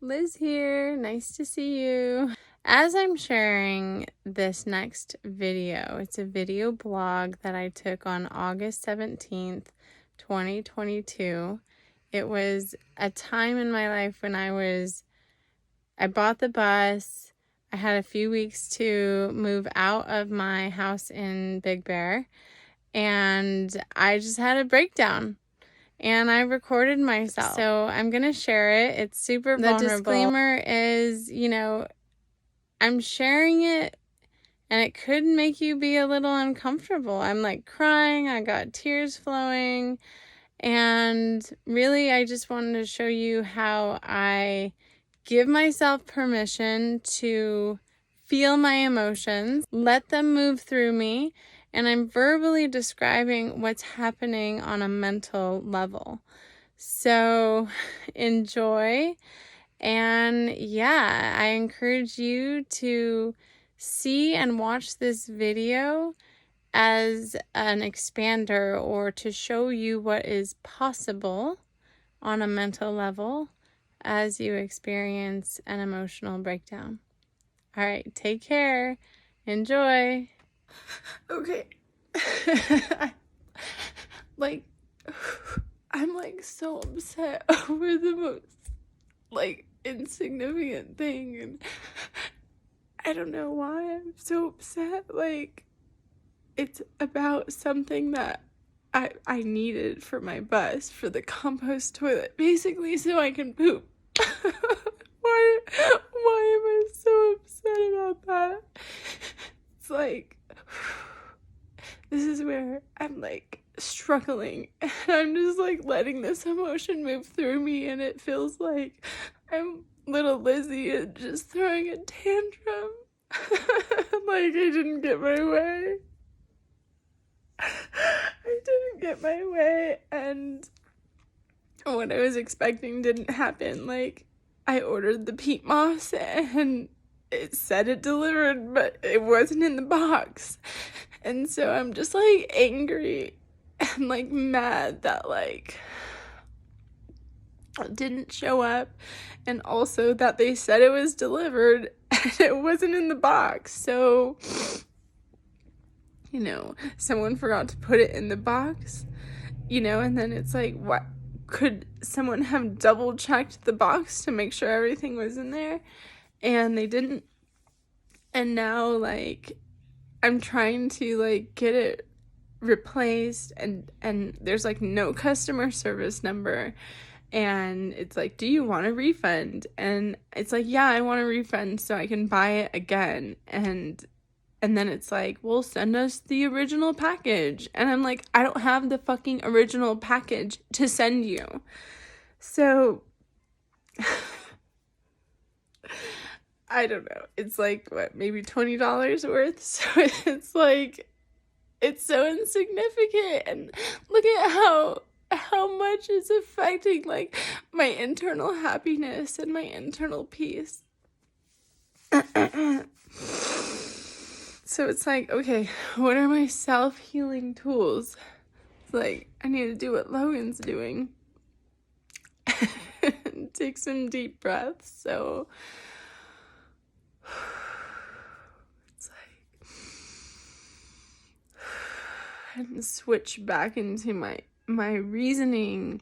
Liz here. Nice to see you. As I'm sharing this next video, it's a video blog that I took on August 17th, 2022. It was a time in my life when I bought the bus. I had a few weeks to move out of my house in Big Bear, and I just had a breakdown. And I recorded myself. So I'm going to share it. It's super vulnerable. The disclaimer is, I'm sharing it and it could make you be a little uncomfortable. I'm like crying. I got tears flowing. And really, I just wanted to show you how I give myself permission to feel my emotions, let them move through me, and I'm verbally describing what's happening on a mental level. So enjoy. And yeah, I encourage you to see and watch this video as an expander or to show you what is possible on a mental level as you experience an emotional breakdown. All right, take care. Enjoy. Okay. I'm so upset over the most insignificant thing, and I don't know why I'm so upset. It's about something that I needed for my bus, for the compost toilet, basically so I can poop. Why am I so upset about that? It's this is where I'm struggling, and I'm just letting this emotion move through me, and it feels like I'm little Lizzie and just throwing a tantrum. I didn't get my way. I didn't get my way, and what I was expecting didn't happen. I ordered the peat moss, and it said it delivered, but it wasn't in the box. And so I'm just angry and mad that it didn't show up, and also that they said it was delivered and it wasn't in the box. So, someone forgot to put it in the box, and then it's what? Could someone have double checked the box to make sure everything was in there? And they didn't. And now I'm trying to get it replaced, and there's no customer service number, and it's do you want a refund? And it's yeah, I want a refund so I can buy it again. And then it's well, send us the original package. And I'm I don't have the fucking original package to send you. So I don't know. It's what, maybe $20 worth? So it's it's so insignificant. And look at how much it's affecting my internal happiness and my internal peace. So it's okay, what are my self-healing tools? It's I need to do what Logan's doing. Take some deep breaths. So it's and switch back into my reasoning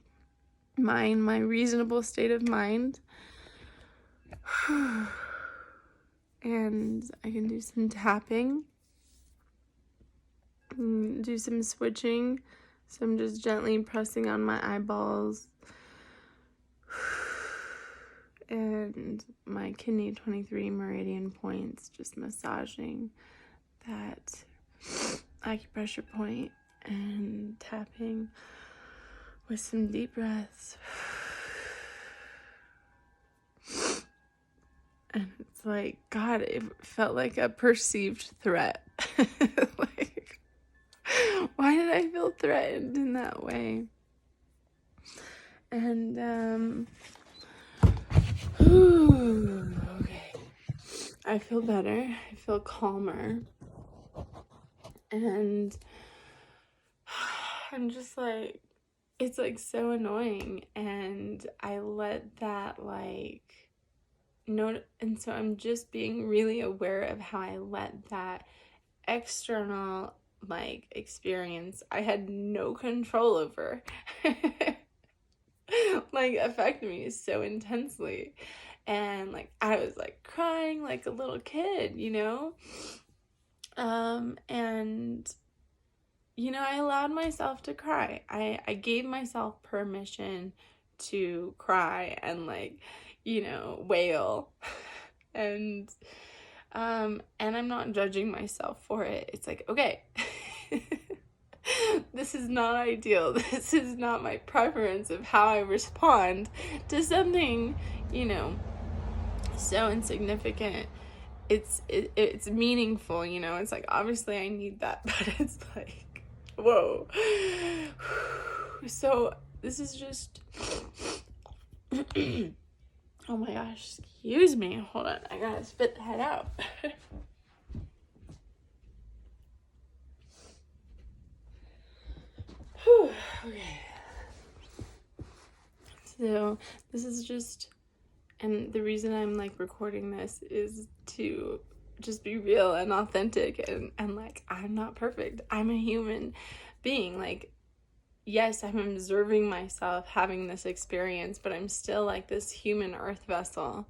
mind, my reasonable state of mind. And I can do some tapping, do some switching. So I'm just gently pressing on my eyeballs and my kidney 23 meridian points, just massaging that acupressure point and tapping with some deep breaths. And it's God, it felt like a perceived threat. Why did I feel threatened in that way? And, okay. I feel better. I feel calmer. And I'm just it's so annoying. And I let that and so I'm just being really aware of how I let that external like experience I had no control over like affect me so intensely. And like I was like crying like a little kid, you know? And you know, I allowed myself to cry. I gave myself permission to cry and like, you know, wail. And I'm not judging myself for it. It's like, okay. This is not ideal. This is not my preference of how I respond to something, you know, so insignificant. It's meaningful, you know. It's like, obviously I need that, but it's like, whoa. So this is just oh my gosh, excuse me, hold on, I gotta spit that out. Okay, so this is just, and the reason I'm like recording this is to just be real and authentic, and like, I'm not perfect. I'm a human being. Like, yes, I'm observing myself having this experience, but I'm still like this human earth vessel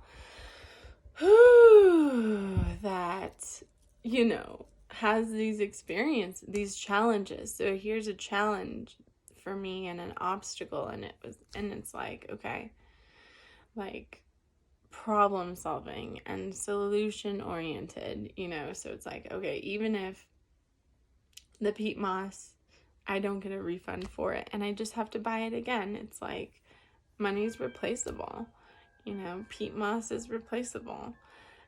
that, you know, has these experiences, these challenges. So here's a challenge for me and an obstacle, and it's like, okay, like problem solving and solution oriented, you know. So it's like, okay, even if the peat moss, I don't get a refund for it and I just have to buy it again, it's like, money's replaceable, you know, peat moss is replaceable.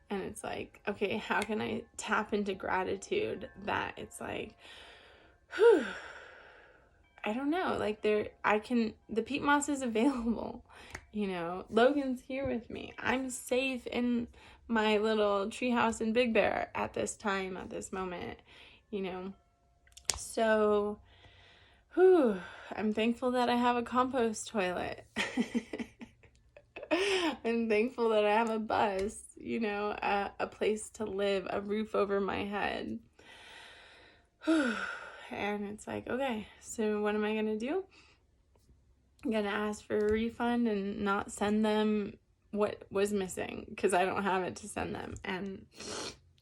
And it's like, okay, how can I tap into gratitude that it's like, whew, I don't know, like the peat moss is available, you know. Logan's here with me. I'm safe in my little treehouse in Big Bear at this time, at this moment, you know. So, I'm thankful that I have a compost toilet. I'm thankful that I have a bus, you know, a place to live, a roof over my head. And it's like, okay, so what am I gonna do? I'm gonna ask for a refund and not send them what was missing because I don't have it to send them. And,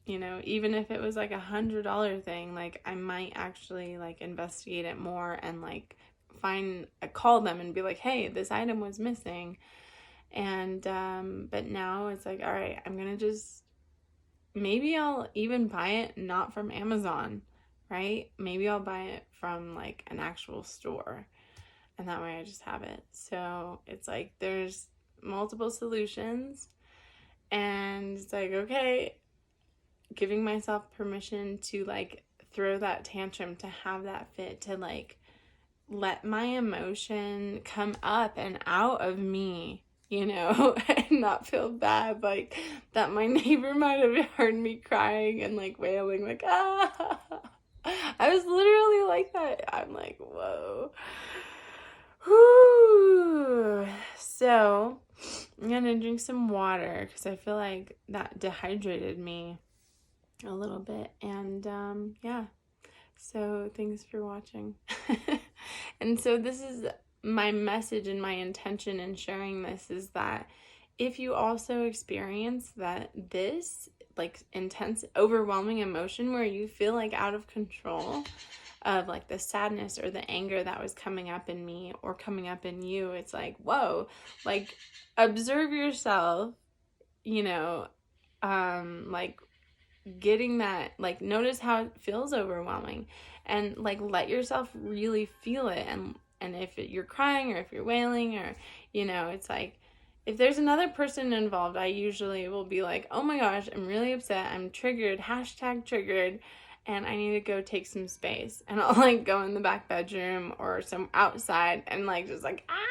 you know, even if it was like $100 thing, like I might actually like investigate it more and like call them and be like, hey, this item was missing. And but now it's like, all right, I'm gonna just, maybe I'll even buy it not from Amazon, right? Maybe I'll buy it from like an actual store, and that way I just have it. So it's like there's multiple solutions, and it's like, okay, giving myself permission to like throw that tantrum, to have that fit, to like let my emotion come up and out of me, you know, and not feel bad like that my neighbor might have heard me crying and like wailing like, ah. I was literally like that. I'm like, whoa. Whew. So I'm gonna drink some water because I feel like that dehydrated me a little bit. And yeah, so thanks for watching. And so this is my message and my intention in sharing this, is that if you also experience this like intense, overwhelming emotion where you feel like out of control of like the sadness or the anger that was coming up in me or coming up in you, it's like, whoa, like observe yourself, you know, like getting that, like notice how it feels overwhelming, and like let yourself really feel it. And if you're crying or if you're wailing, or, you know, it's like, if there's another person involved, I usually will be like, oh my gosh, I'm really upset, I'm triggered, #triggered, and I need to go take some space. And I'll like go in the back bedroom or some outside and like just like, ah,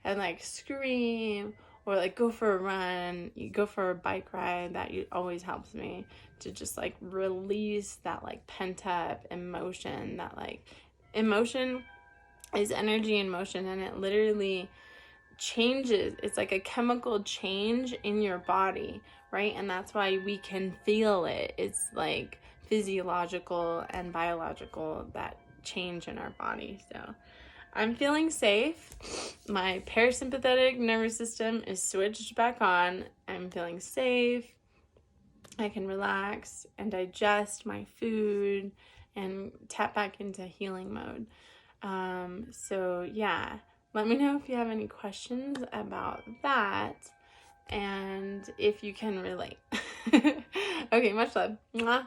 and like scream, or like go for a run, you go for a bike ride. That always helps me to just like release that like pent up emotion. That like emotion is energy in motion, and it literally changes. It's like a chemical change in your body, right? And that's why we can feel it. It's like physiological and biological, that change in our body. So I'm feeling safe. My parasympathetic nervous system is switched back on. I'm feeling safe. I can relax and digest my food and tap back into healing mode. So yeah, let me know if you have any questions about that and if you can relate. Okay, much love. Mwah.